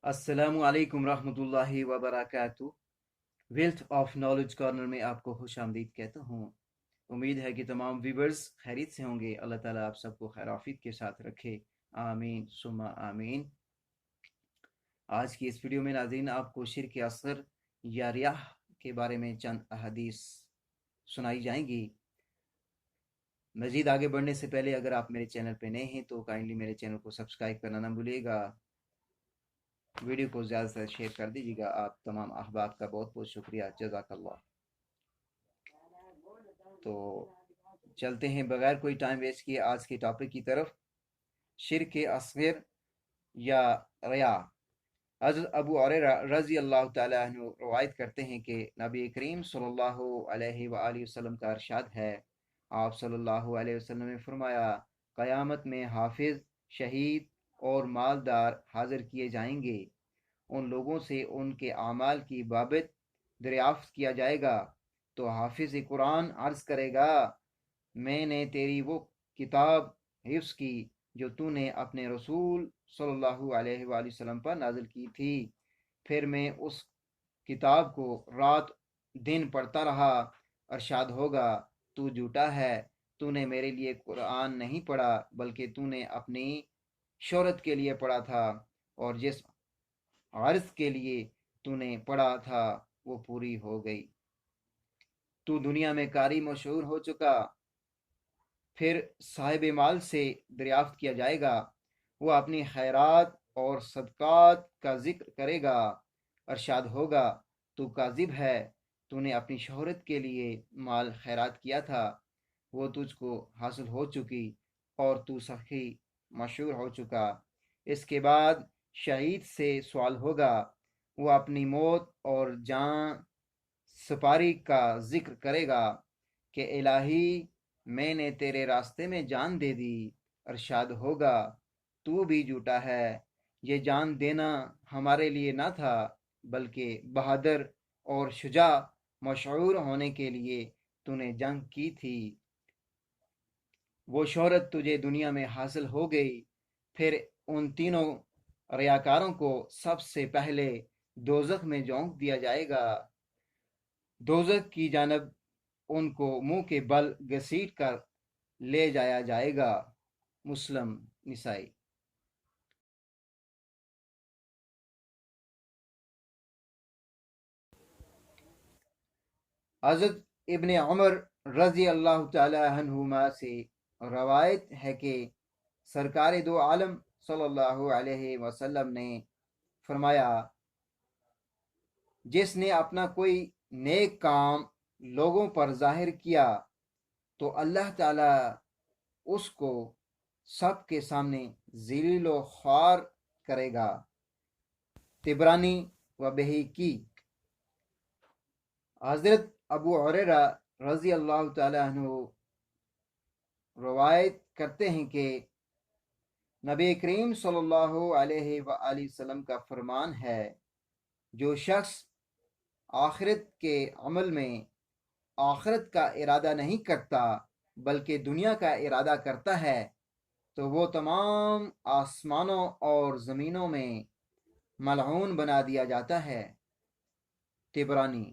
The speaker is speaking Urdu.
السلام علیکم ورحمۃ اللہ وبرکاتہ۔ ویلتھ آف نالج کارنر میں آپ کو خوش آمدید کہتا ہوں۔ امید ہے کہ تمام ویورز خیریت سے ہوں گے۔ اللہ تعالیٰ آپ سب کو خیر عافیت کے ساتھ رکھے، آمین ثم آمین۔ آج کی اس ویڈیو میں ناظرین آپ کو شرک اصغر یا ریاح کے بارے میں چند احادیث سنائی جائیں گی۔ مزید آگے بڑھنے سے پہلے اگر آپ میرے چینل پہ نئے ہیں تو کائنڈلی میرے چینل کو سبسکرائب کرنا نہ بھولیے گا، ویڈیو کو زیادہ سے شیئر کر دیجیے گا۔ آپ تمام احباب کا بہت بہت شکریہ، جزاک اللہ۔ تو چلتے ہیں بغیر کوئی ٹائم ویسٹ کیے آج کے ٹاپک کی طرف، شرک اصغر یا ریا۔ حضرت ابو ہریرہ رضی اللہ تعالیٰ عنہ روایت کرتے ہیں کہ نبی کریم صلی اللہ علیہ وآلہ وسلم کا ارشاد ہے، آپ صلی اللہ علیہ وسلم نے فرمایا، قیامت میں حافظ، شہید اور مالدار حاضر کیے جائیں گے۔ ان لوگوں سے ان کے اعمال کی بابت دریافت کیا جائے گا تو حافظ قرآن عرض کرے گا، میں نے تیری وہ کتاب حفظ کی جو تو نے اپنے رسول صلی اللہ علیہ وآلہ وسلم پر نازل کی تھی۔ پھر میں اس کتاب کو رات دن پڑھتا رہا۔ ارشاد ہوگا، تو جھوٹا ہے، تو نے میرے لیے قرآن نہیں پڑھا بلکہ تو نے اپنی شہرت کے لیے پڑھا تھا، اور جس عرض کے لیے تو نے پڑھا تھا وہ پوری ہو گئی۔ تو دنیا میں قاری مشہور ہو چکا۔ پھر صاحب مال سے دریافت کیا جائے گا، وہ اپنی خیرات اور صدقات کا ذکر کرے گا۔ ارشاد ہوگا، تو کاذب ہے، تو نے اپنی شہرت کے لیے مال خیرات کیا تھا، وہ تجھ کو حاصل ہو چکی اور تو سخی مشہور ہو چکا۔ اس کے بعد شہید سے سوال ہوگا، وہ اپنی موت اور جان سپاری کا ذکر کرے گا کہ الہی میں نے تیرے راستے میں جان دے دی۔ ارشاد ہوگا، تو بھی جھوٹا ہے، یہ جان دینا ہمارے لیے نہ تھا بلکہ بہادر اور شجاع مشہور ہونے کے لیے تو نے جنگ کی تھی، وہ شہرت تجھے دنیا میں حاصل ہو گئی۔ پھر ان تینوں ریاکاروں کو سب سے پہلے دوزخ میں جھونک دیا جائے گا، دوزخ کی جانب ان کو منہ کے بل گھسیٹ کر لے جایا جائے گا۔ مسلم نسائی۔ حضرت ابن عمر رضی اللہ تعالی عنہما سے روایت ہے کہ سرکار دو عالم صلی اللہ علیہ وسلم نے فرمایا، جس نے اپنا کوئی نیک کام لوگوں پر ظاہر کیا تو اللہ تعالی اس کو سب کے سامنے ذلیل و خوار کرے گا۔ طبرانی و بہقی۔ حضرت ابو ہریرہ رضی اللہ تعالیٰ عنہ روایت کرتے ہیں کہ نبی کریم صلی اللہ علیہ وآلہ وسلم کا فرمان ہے، جو شخص آخرت کے عمل میں آخرت کا ارادہ نہیں کرتا بلکہ دنیا کا ارادہ کرتا ہے تو وہ تمام آسمانوں اور زمینوں میں ملعون بنا دیا جاتا ہے۔ طبرانی۔